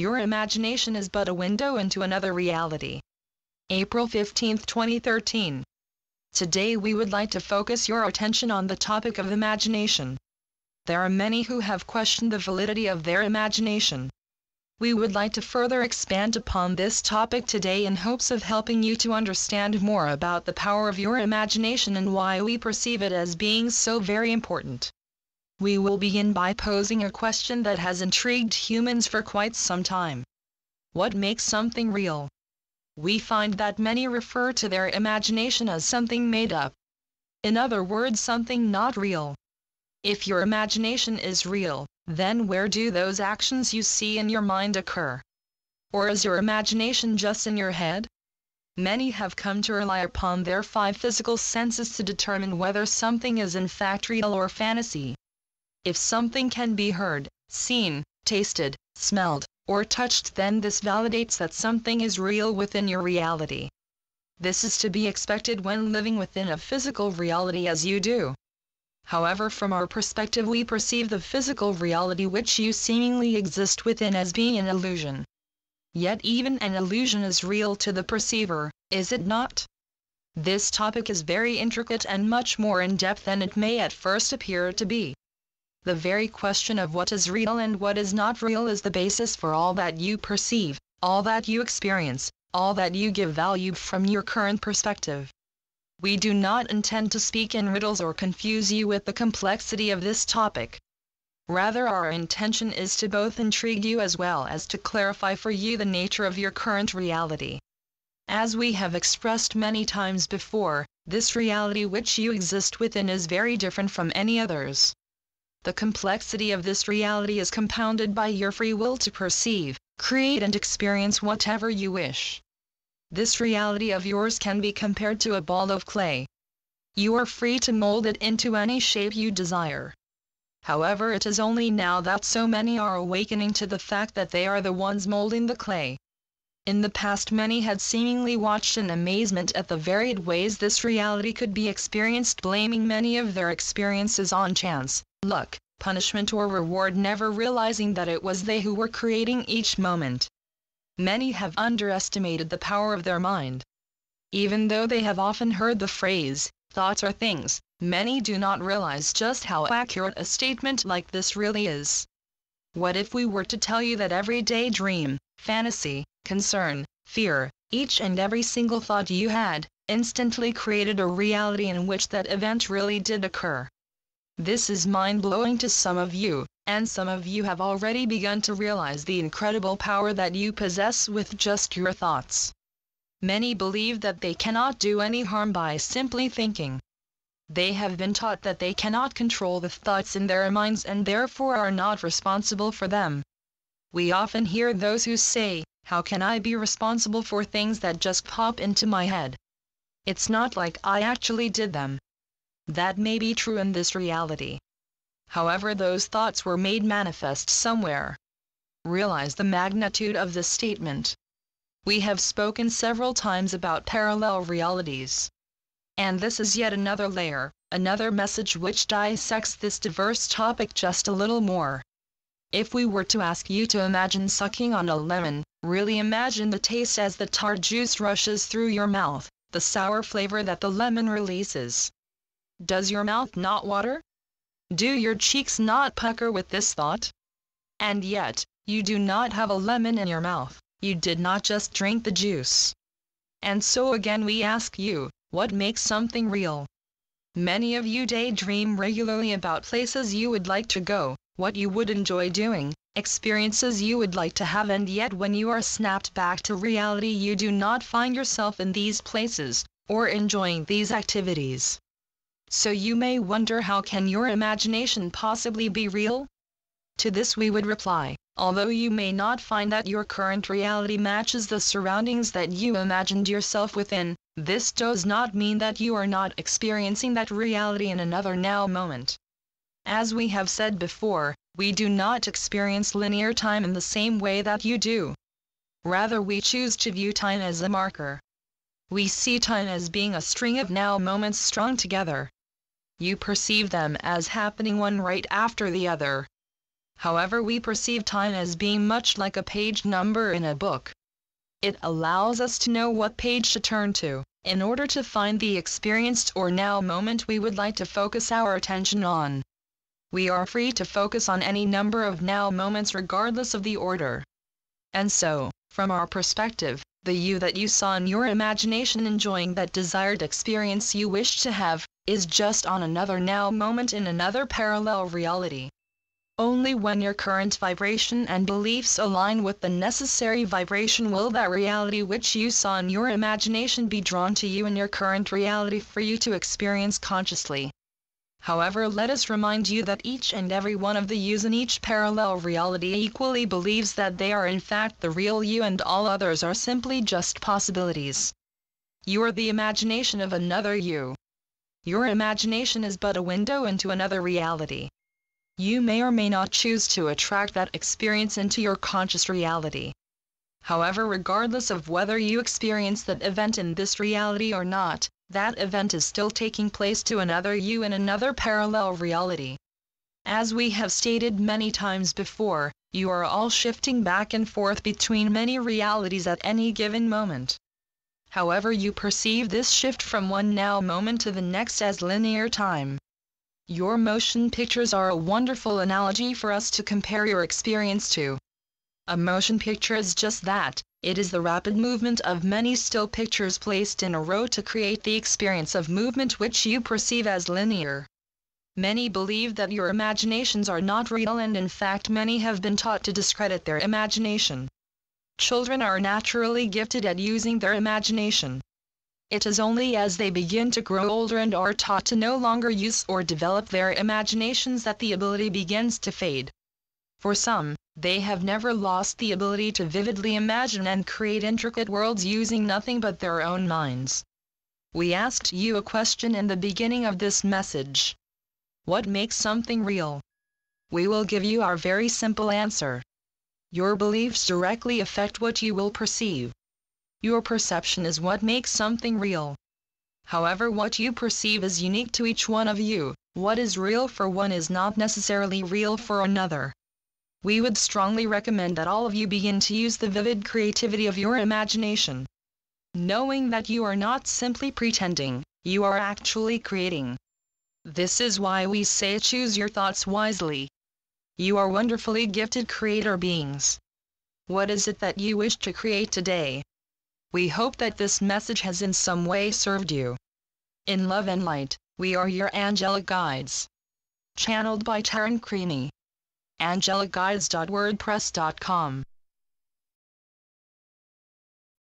Your imagination is but a window into another reality. April 15, 2013. Today we would like to focus your attention on the topic of imagination. There are many who have questioned the validity of their imagination. We would like to further expand upon this topic today in hopes of helping you to understand more about the power of your imagination and why we perceive it as being so very important. We will begin by posing a question that has intrigued humans for quite some time. What makes something real? We find that many refer to their imagination as something made up. In other words, something not real. If your imagination is real, then where do those actions you see in your mind occur? Or is your imagination just in your head? Many have come to rely upon their 5 physical senses to determine whether something is in fact real or fantasy. If something can be heard, seen, tasted, smelled, or touched, then this validates that something is real within your reality. This is to be expected when living within a physical reality as you do. However, from our perspective, we perceive the physical reality which you seemingly exist within as being an illusion. Yet even an illusion is real to the perceiver, is it not? This topic is very intricate and much more in-depth than it may at first appear to be. The very question of what is real and what is not real is the basis for all that you perceive, all that you experience, all that you give value from your current perspective. We do not intend to speak in riddles or confuse you with the complexity of this topic. Rather, our intention is to both intrigue you as well as to clarify for you the nature of your current reality. As we have expressed many times before, this reality which you exist within is very different from any others. The complexity of this reality is compounded by your free will to perceive, create and experience whatever you wish. This reality of yours can be compared to a ball of clay. You are free to mold it into any shape you desire. However, it is only now that so many are awakening to the fact that they are the ones molding the clay. In the past, many had seemingly watched in amazement at the varied ways this reality could be experienced, blaming many of their experiences on chance, luck, punishment or reward, never realizing that it was they who were creating each moment. Many have underestimated the power of their mind. Even though they have often heard the phrase, thoughts are things, many do not realize just how accurate a statement like this really is. What if we were to tell you that every day dream, fantasy, concern, fear, each and every single thought you had, instantly created a reality in which that event really did occur? This is mind-blowing to some of you, and some of you have already begun to realize the incredible power that you possess with just your thoughts. Many believe that they cannot do any harm by simply thinking. They have been taught that they cannot control the thoughts in their minds and therefore are not responsible for them. We often hear those who say, "How can I be responsible for things that just pop into my head? It's not like I actually did them." That may be true in this reality. However, those thoughts were made manifest somewhere. Realize the magnitude of this statement. We have spoken several times about parallel realities. And this is yet another layer, another message which dissects this diverse topic just a little more. If we were to ask you to imagine sucking on a lemon, really imagine the taste as the tart juice rushes through your mouth, the sour flavor that the lemon releases. Does your mouth not water? Do your cheeks not pucker with this thought? And yet, you do not have a lemon in your mouth, you did not just drink the juice. And so again we ask you, what makes something real? Many of you daydream regularly about places you would like to go, what you would enjoy doing, experiences you would like to have, and yet when you are snapped back to reality you do not find yourself in these places, or enjoying these activities. So you may wonder, how can your imagination possibly be real? To this we would reply, although you may not find that your current reality matches the surroundings that you imagined yourself within, this does not mean that you are not experiencing that reality in another now moment. As we have said before, we do not experience linear time in the same way that you do. Rather, we choose to view time as a marker. We see time as being a string of now moments strung together. You perceive them as happening one right after the other. However, we perceive time as being much like a page number in a book. It allows us to know what page to turn to, in order to find the experienced or now moment we would like to focus our attention on. We are free to focus on any number of now moments regardless of the order. And so, from our perspective, the you that you saw in your imagination enjoying that desired experience you wished to have, is just on another now moment in another parallel reality. Only when your current vibration and beliefs align with the necessary vibration will that reality which you saw in your imagination be drawn to you in your current reality for you to experience consciously. However, let us remind you that each and every one of the yous in each parallel reality equally believes that they are in fact the real you and all others are simply just possibilities. You are the imagination of another you. Your imagination is but a window into another reality. You may or may not choose to attract that experience into your conscious reality. However, regardless of whether you experience that event in this reality or not, that event is still taking place to another you in another parallel reality. As we have stated many times before, you are all shifting back and forth between many realities at any given moment. However, you perceive this shift from one now moment to the next as linear time. Your motion pictures are a wonderful analogy for us to compare your experience to. A motion picture is just that. It is the rapid movement of many still pictures placed in a row to create the experience of movement which you perceive as linear. Many believe that your imaginations are not real, and in fact many have been taught to discredit their imagination. Children are naturally gifted at using their imagination. It is only as they begin to grow older and are taught to no longer use or develop their imaginations that the ability begins to fade. For some, they have never lost the ability to vividly imagine and create intricate worlds using nothing but their own minds. We asked you a question in the beginning of this message. What makes something real? We will give you our very simple answer. Your beliefs directly affect what you will perceive. Your perception is what makes something real. However, what you perceive is unique to each one of you. What is real for one is not necessarily real for another. We would strongly recommend that all of you begin to use the vivid creativity of your imagination. Knowing that you are not simply pretending, you are actually creating. This is why we say choose your thoughts wisely. You are wonderfully gifted creator beings. What is it that you wish to create today? We hope that this message has in some way served you. In love and light, we are your angelic guides. Channeled by Taryn Creamy. angelicguides.wordpress.com